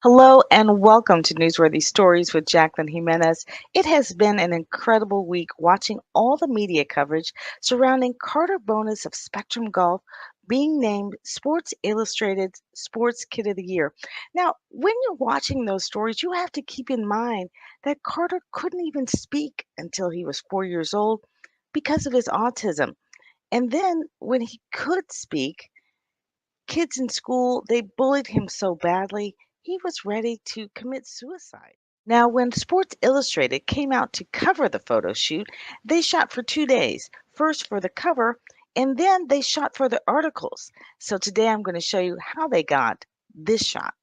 Hello and welcome to Newsworthy Stories with Jacqueline Jimenez. It has been an incredible week watching all the media coverage surrounding Carter Bonas of Spectrum Golf being named Sports Illustrated Sports Kid of the Year. Now, when you're watching those stories, you have to keep in mind that Carter couldn't even speak until he was 4 years old because of his autism. And then when he could speak, kids in school, they bullied him so badly, he was ready to commit suicide. Now, when Sports Illustrated came out to cover the photo shoot, they shot for 2 days. First for the cover, and then they shot for the articles. So today I'm going to show you how they got this shot.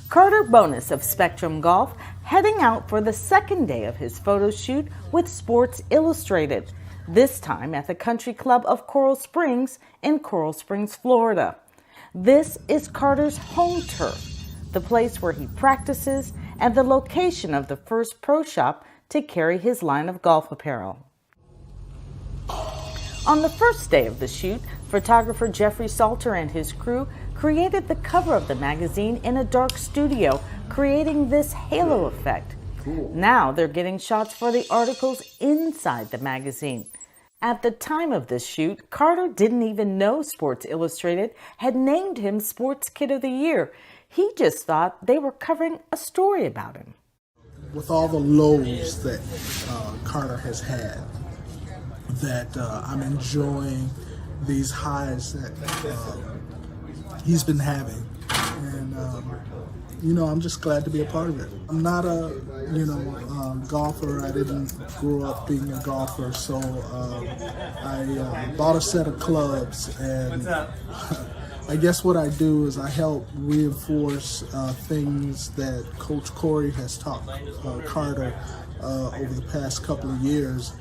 Carter Bonas of Spectrum Golf heading out for the second day of his photo shoot with Sports Illustrated, this time at the Country Club of Coral Springs in Coral Springs, Florida. This is Carter's home turf, the place where he practices and the location of the first pro shop to carry his line of golf apparel. On the first day of the shoot, photographer Jeffrey Salter and his crew created the cover of the magazine in a dark studio, creating this halo effect. Cool. Now they're getting shots for the articles inside the magazine. At the time of this shoot, Carter didn't even know Sports Illustrated had named him Sports Kid of the Year. He just thought they were covering a story about him. With all the lows that Carter has had, that I'm enjoying these highs that he's been having, and I'm just glad to be a part of it. I'm not a golfer. I didn't grow up being a golfer, so I bought a set of clubs, and I guess what I do is I help reinforce things that Coach Corey has taught Carter over the past couple of years.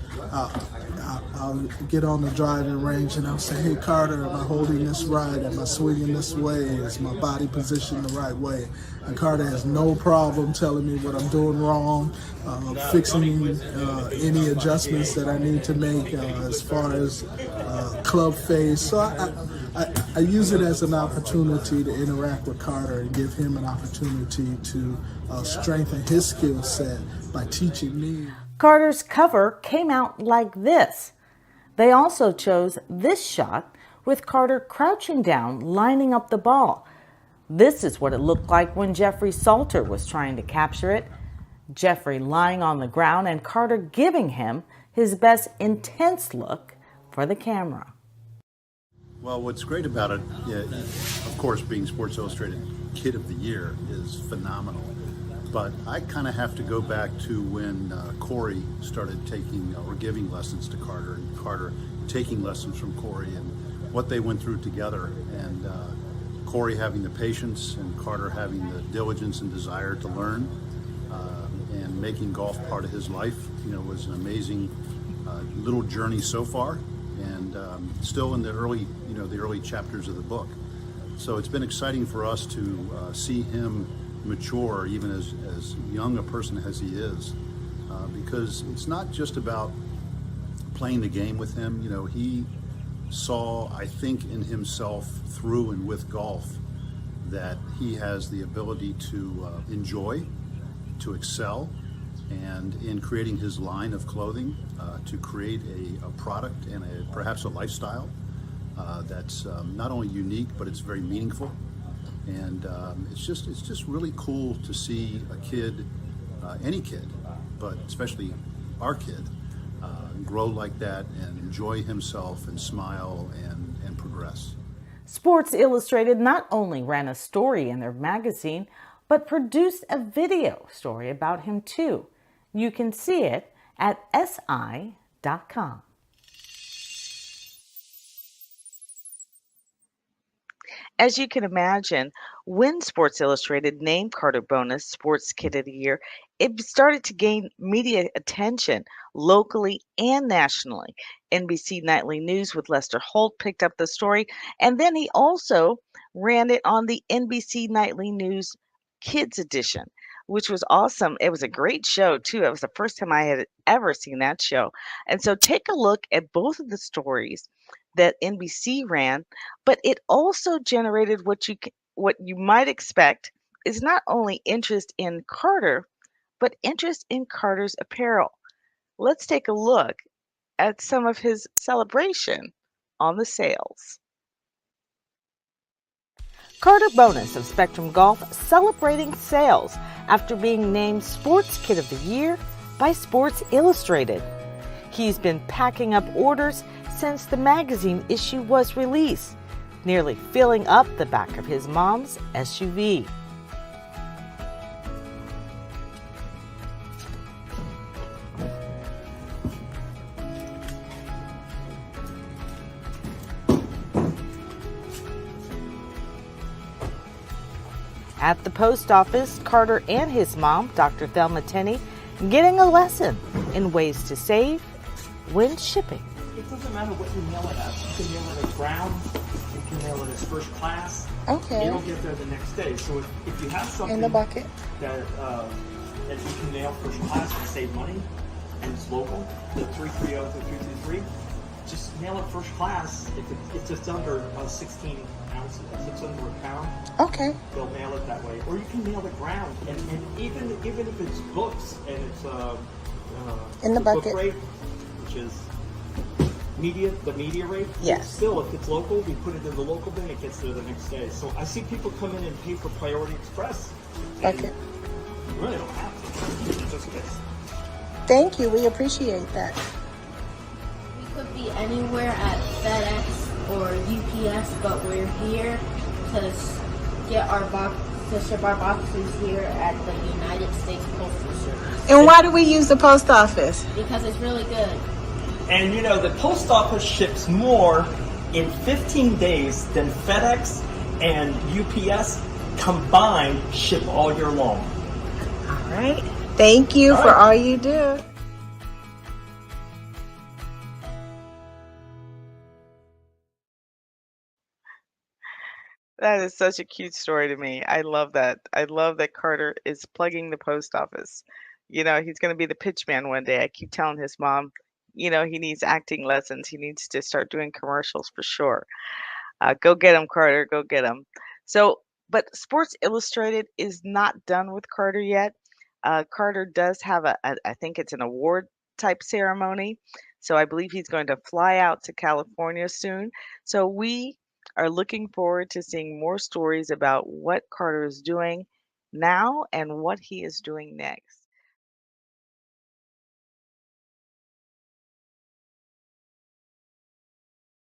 I'll get on the driving range and I'll say, "Hey Carter, am I holding this right? Am I swinging this way? Is my body positioned the right way?" And Carter has no problem telling me what I'm doing wrong, fixing any adjustments that I need to make as far as club face. So I use it as an opportunity to interact with Carter and give him an opportunity to strengthen his skill set by teaching me. Carter's cover came out like this. They also chose this shot with Carter crouching down, lining up the ball. This is what it looked like when Jeffrey Salter was trying to capture it. Jeffrey lying on the ground and Carter giving him his best intense look for the camera. Well, what's great about it, of course, being Sports Illustrated Kid of the Year is phenomenal. But I kind of have to go back to when Corey started taking or giving lessons to Carter, and Carter taking lessons from Corey, and what they went through together. And Corey having the patience and Carter having the diligence and desire to learn, and making golf part of his life, was an amazing little journey so far, and still in the early chapters of the book. So it's been exciting for us to see him mature, even as young a person as he is, because it's not just about playing the game with him. He saw, I think, in himself through and with golf that he has the ability to enjoy, to excel, and in creating his line of clothing, to create a product and perhaps a lifestyle that's not only unique, but it's very meaningful. And it's just really cool to see a kid, any kid, but especially our kid, grow like that and enjoy himself and smile and progress. Sports Illustrated not only ran a story in their magazine, but produced a video story about him too. You can see it at si.com. As you can imagine, when Sports Illustrated named Carter Bonas Sports Kid of the Year, it started to gain media attention locally and nationally. NBC Nightly News with Lester Holt picked up the story, and then he also ran it on the NBC Nightly News Kids Edition, which was awesome. It was a great show, too. It was the first time I had ever seen that show. And so take a look at both of the stories that NBC ran, but it also generated what you might expect is not only interest in Carter, but interest in Carter's apparel. Let's take a look at some of his celebration on the sales. Carter Bonas of Spectrum Golf celebrating sales after being named Sports Kid of the Year by Sports Illustrated. He's been packing up orders since the magazine issue was released, nearly filling up the back of his mom's SUV. At the post office, Carter and his mom, Dr. Thelma Tenney, getting a lesson in ways to save when shipping. It doesn't matter what you mail it as. You can mail it as ground, you can mail it as first class. Okay. It'll get there the next day. So if you have something In the bucket. that you can mail first class and save money, and it's local, the 330 to 323, just mail it first class. If it's under 16 ounces, if it's under a pound, Okay. they'll mail it that way. Or you can mail it ground, and even if it's books and it's In the book bucket. rate, which is the media rate. Yes. Still, if it's local, we put it in the local bin. It gets there the next day. So I see people come in and pay for Priority Express. And Okay. you really don't have to. It just gets. Thank you. We appreciate that. We could be anywhere at FedEx or UPS, but we're here to get our box to ship our boxes here at the United States Postal Service And why do we use the post office? because it's really good. And the post office ships more in 15 days than FedEx and UPS combined ship all year long. All right. Thank you for all you do. That is such a cute story to me. I love that. I love that Carter is plugging the post office. He's going to be the pitch man one day. I keep telling his mom, he needs acting lessons. He needs to start doing commercials for sure. Go get him, Carter. Go get him. So, but Sports Illustrated is not done with Carter yet. Carter does have I think it's an award type ceremony. So I believe he's going to fly out to California soon. So we are looking forward to seeing more stories about what Carter is doing now and what he is doing next.